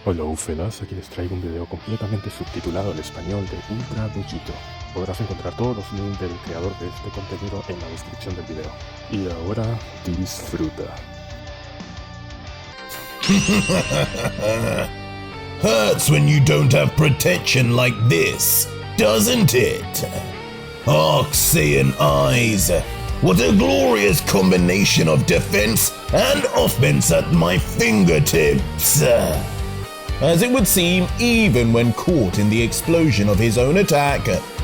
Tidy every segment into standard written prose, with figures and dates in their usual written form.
Hola Ufelas, aquí les traigo un video completamente subtitulado al español de Ultra VEGITO. Podrás encontrar todos los links del creador de este contenido en la descripción del video. Y ahora, disfruta. Hurts when you don't have protection like this, doesn't it? Arc-Saiyan eyes. What a glorious combination of defense and offense at my fingertips. As it would seem, even when caught in the explosion of his own attack,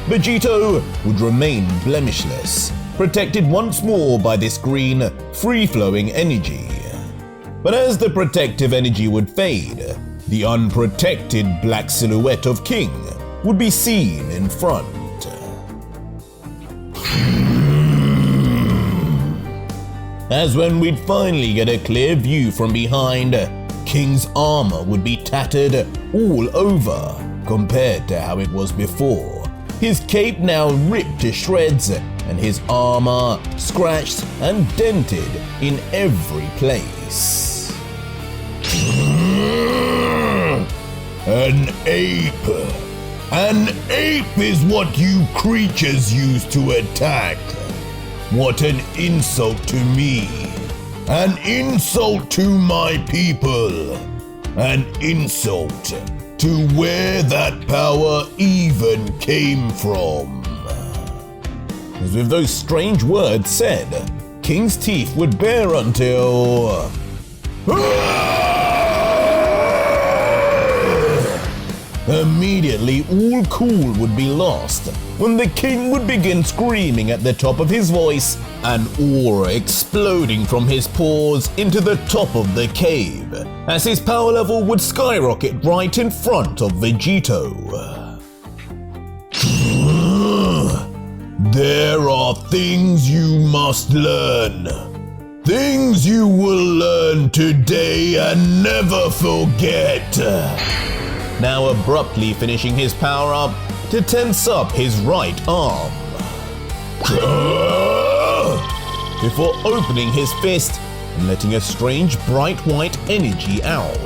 Vegito would remain blemishless, protected once more by this green, free-flowing energy. But as the protective energy would fade, the unprotected black silhouette of King would be seen in front. As when we'd finally get a clear view from behind, King's armor would be tattered all over compared to how it was before. His cape now ripped to shreds and his armor scratched and dented in every place. An ape! An ape is what you creatures use to attack. What an insult to me. An insult to my people. An insult to where that power even came from. As with those strange words said, King's teeth would bare until... Immediately, all cool would be lost when the King would begin screaming at the top of his voice, an aura exploding from his paws into the top of the cave, as his power level would skyrocket right in front of Vegito. There are things you must learn. Things you will learn today and never forget. Now abruptly finishing his power-up to tense up his right arm. Before opening his fist and letting a strange bright white energy out.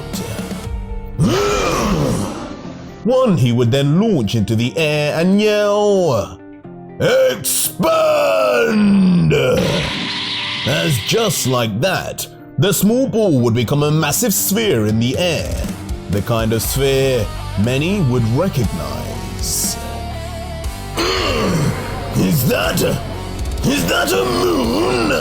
One he would then launch into the air and yell, "Expand!" As just like that, the small ball would become a massive sphere in the air. The kind of sphere many would recognize. Is that a moon?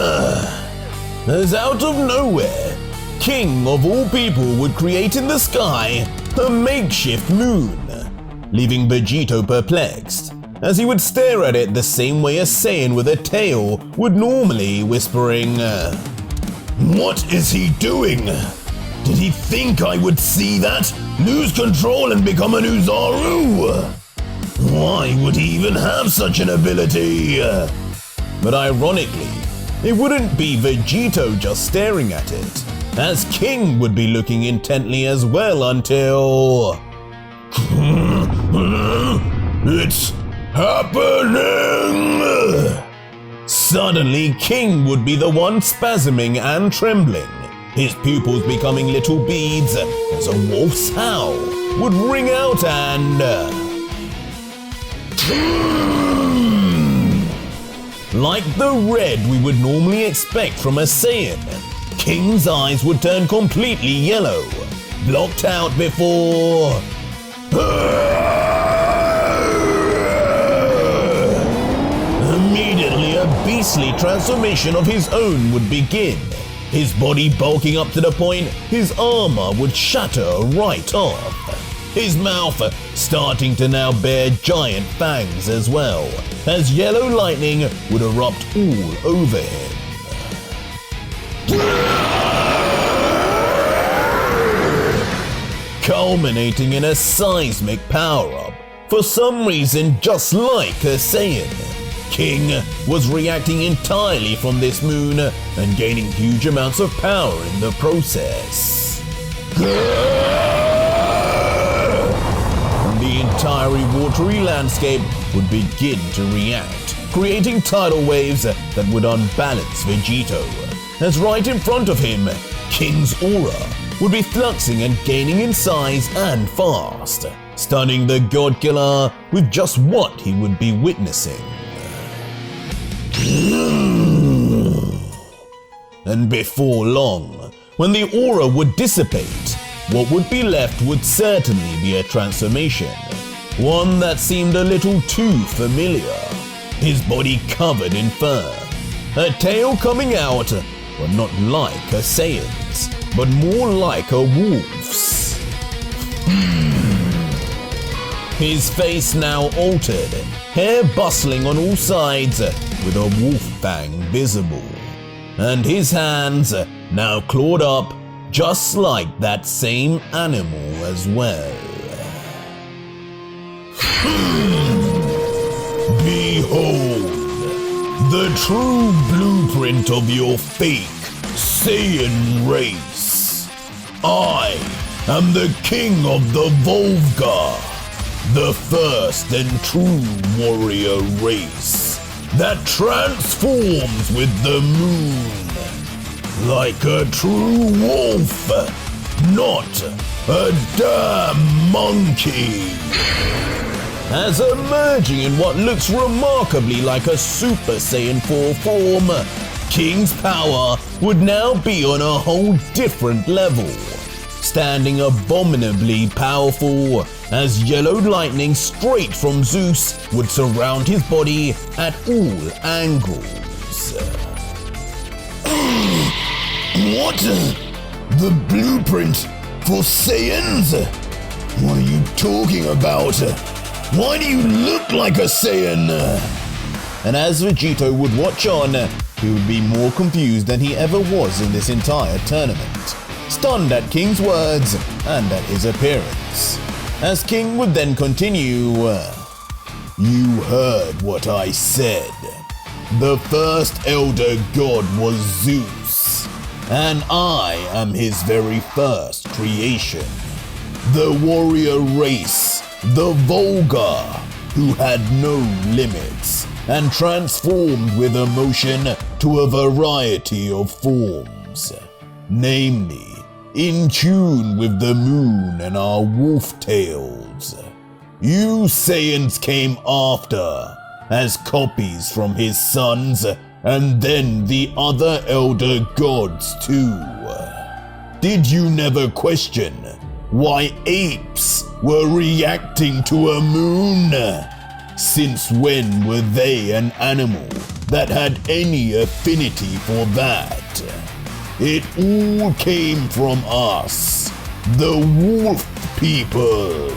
As out of nowhere, King of all people would create in the sky a makeshift moon, leaving Vegito perplexed, as he would stare at it the same way a Saiyan with a tail would normally, whispering, "What is he doing? Did he think I would see that? Lose control and become an Uzaru? Why would he even have such an ability?" But ironically, it wouldn't be Vegito just staring at it, as King would be looking intently as well until... It's happening! Suddenly, King would be the one spasming and trembling, his pupils becoming little beads as a wolf's howl would ring out and... Like the red we would normally expect from a Saiyan, King's eyes would turn completely yellow, blocked out before... Immediately a beastly transformation of his own would begin, his body bulking up to the point his armor would shatter right off, his mouth starting to now bear giant fangs as well, as yellow lightning would erupt all over him. Culminating in a seismic power-up, for some reason just like a Saiyan. King was reacting entirely from this moon and gaining huge amounts of power in the process. And the entire watery landscape would begin to react, creating tidal waves that would unbalance Vegito, as right in front of him, King's aura would be fluxing and gaining in size and fast, stunning the Godkiller with just what he would be witnessing. And before long, when the aura would dissipate, what would be left would certainly be a transformation, one that seemed a little too familiar. His body covered in fur, a tail coming out, but not like a Saiyan's, but more like a wolf's. His face now altered, hair bustling on all sides, with a wolf fang visible, and his hands now clawed up just like that same animal as well. Behold, the true blueprint of your fake Saiyan race. I am the king of the Wolvga, the first and true warrior race that transforms with the moon, like a true wolf, not a damn monkey. As emerging in what looks remarkably like a Super Saiyan 4 form, King's power would now be on a whole different level, standing abominably powerful as yellow lightning straight from Zeus would surround his body at all angles. What? The blueprint for Saiyans? What are you talking about? Why do you look like a Saiyan? And as Vegito would watch on, he would be more confused than he ever was in this entire tournament, stunned at King's words and at his appearance. As King would then continue, "You heard what I said. The first elder god was Zeus, and I am his very first creation. The warrior race, the Wolvga, who had no limits and transformed with emotion to a variety of forms, namely, in tune with the moon and our wolf tails. You Saiyans came after, as copies from his sons, and then the other elder gods too. Did you never question why apes were reacting to a moon? Since when were they an animal that had any affinity for that? It all came from us, the wolf people.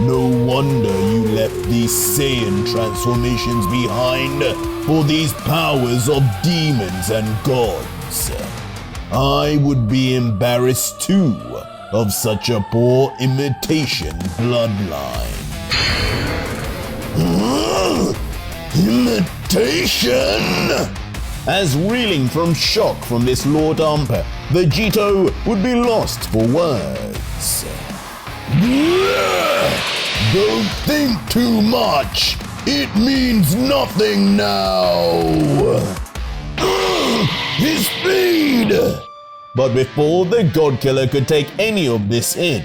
No wonder you left these Saiyan transformations behind for these powers of demons and gods. I would be embarrassed too of such a poor imitation bloodline." Imitation? As reeling from shock from this lore dump, Vegito would be lost for words. Don't think too much. It means nothing now. His speed! But before the Godkiller could take any of this in,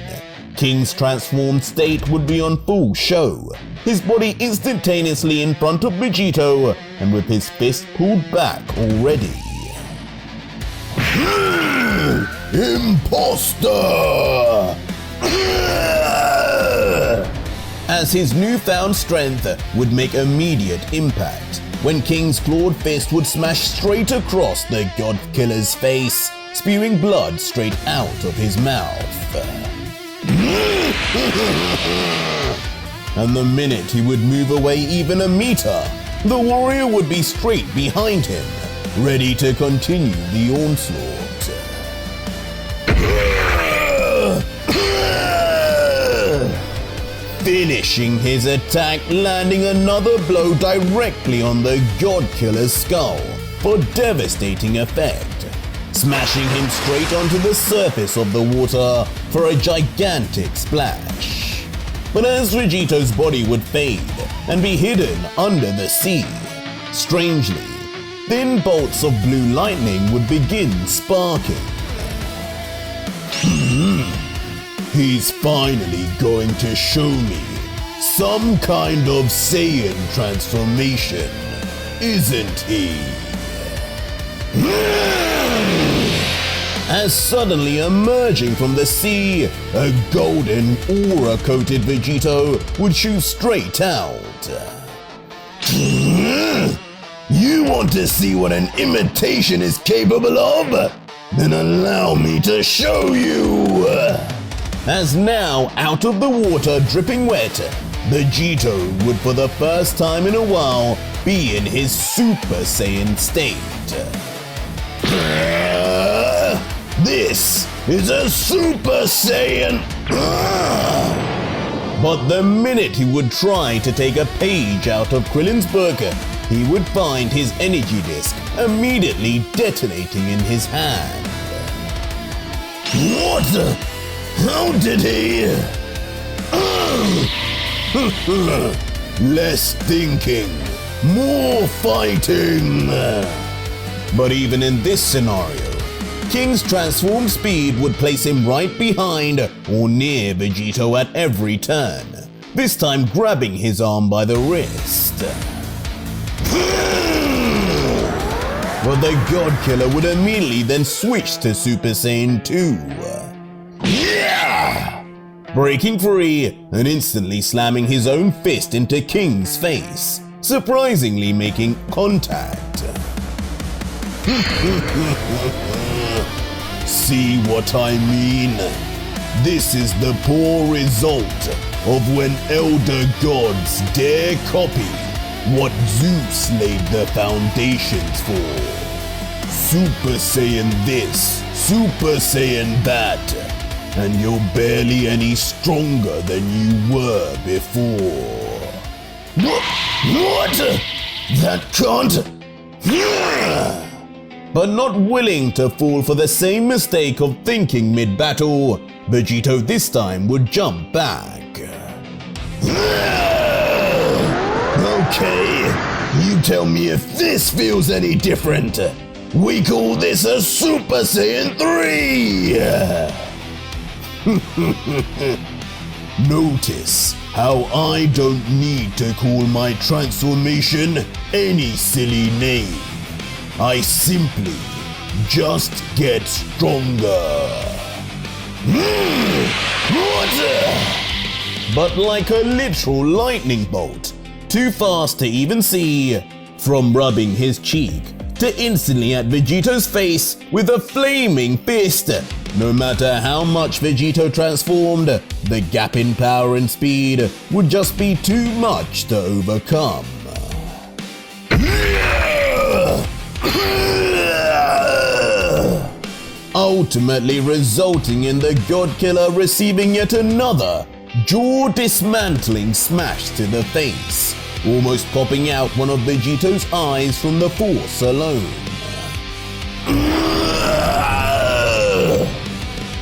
King's transformed state would be on full show, his body instantaneously in front of Vegito and with his fist pulled back already. Imposter! As his newfound strength would make immediate impact when King's clawed fist would smash straight across the Godkiller's face, spewing blood straight out of his mouth. And the minute he would move away even a meter, the warrior would be straight behind him, ready to continue the onslaught. Finishing his attack, landing another blow directly on the Godkiller's skull for devastating effect, smashing him straight onto the surface of the water for a gigantic splash. But as Vegito's body would fade and be hidden under the sea, strangely, thin bolts of blue lightning would begin sparking. He's finally going to show me some kind of Saiyan transformation, isn't he? As suddenly emerging from the sea, a golden aura-coated Vegito would shoot straight out. You want to see what an imitation is capable of? Then allow me to show you! As now, out of the water dripping wet, Vegito would for the first time in a while be in his Super Saiyan state. This is a Super Saiyan! But the minute he would try to take a page out of Krillin's book, he would find his energy disc immediately detonating in his hand. What? How did he? Less thinking, more fighting. But even in this scenario, King's transformed speed would place him right behind or near Vegito at every turn, this time grabbing his arm by the wrist. But the Godkiller would immediately then switch to Super Saiyan 2. Yeah! Breaking free and instantly slamming his own fist into King's face, surprisingly making contact. See what I mean? This is the poor result of when elder gods dare copy what Zeus laid the foundations for. Super Saiyan this, Super Saiyan that, and you're barely any stronger than you were before. What? That can't... But not willing to fall for the same mistake of thinking mid-battle, Vegito this time would jump back. Okay, you tell me if this feels any different. We call this a Super Saiyan 3! Notice how I don't need to call my transformation any silly name. I simply just get stronger. But like a literal lightning bolt, too fast to even see, from rubbing his cheek to instantly at Vegito's face with a flaming fist. No matter how much Vegito transformed, the gap in power and speed would just be too much to overcome. Ultimately resulting in the Godkiller receiving yet another jaw-dismantling smash to the face, almost popping out one of Vegito's eyes from the force alone.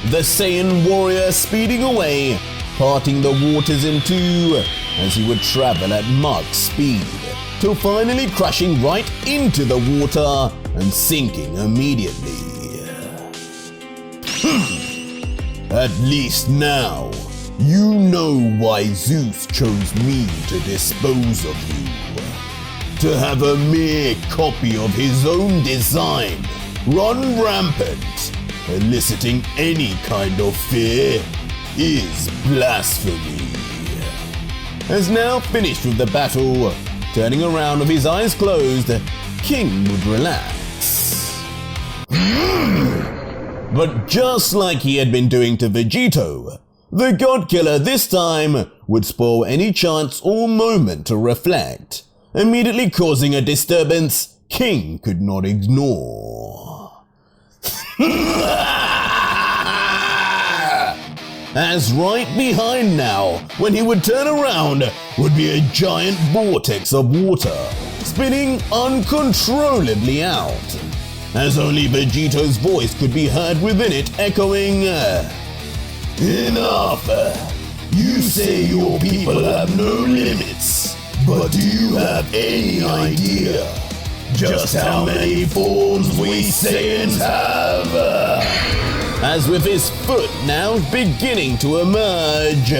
The Saiyan warrior speeding away, parting the waters in two as he would travel at Mach speed, till finally crashing right into the water and sinking immediately. At least now, you know why Zeus chose me to dispose of you. To have a mere copy of his own design run rampant, eliciting any kind of fear, is blasphemy. As now finished with the battle, turning around with his eyes closed, King would relax. But just like he had been doing to Vegito, the Godkiller this time would spoil any chance or moment to reflect, immediately causing a disturbance King could not ignore. As right behind now, when he would turn around, would be a giant vortex of water, spinning uncontrollably out, as only Vegito's voice could be heard within it echoing, Enough! You say your people have no limits, but do you have any idea just how many forms we Saiyans have? as with his foot now beginning to emerge.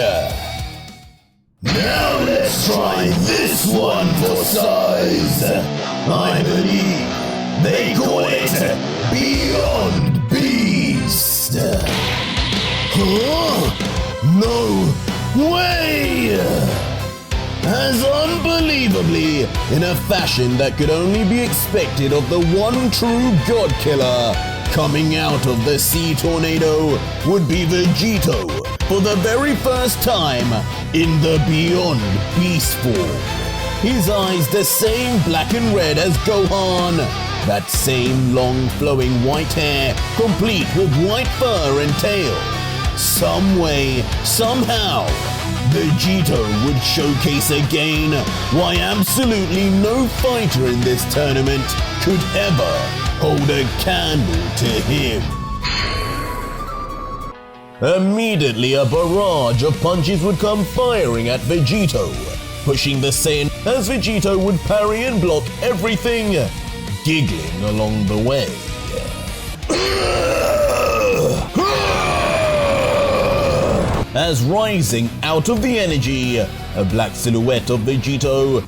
Now let's try this one for size. I believe they call it Beyond Beast. Huh? No way! As unbelievably, in a fashion that could only be expected of the one true Godkiller, coming out of the sea tornado would be VEGITO for the very first time in the Beyond Beast form. His eyes the same black and red as Gohan, that same long flowing white hair complete with white fur and tail. Some way, somehow, VEGITO would showcase again why absolutely no fighter in this tournament could ever hold a candle to him. Immediately a barrage of punches would come firing at VEGITO, pushing the Saiyan as VEGITO would parry and block everything, giggling along the way. As rising out of the energy, a black silhouette of VEGITO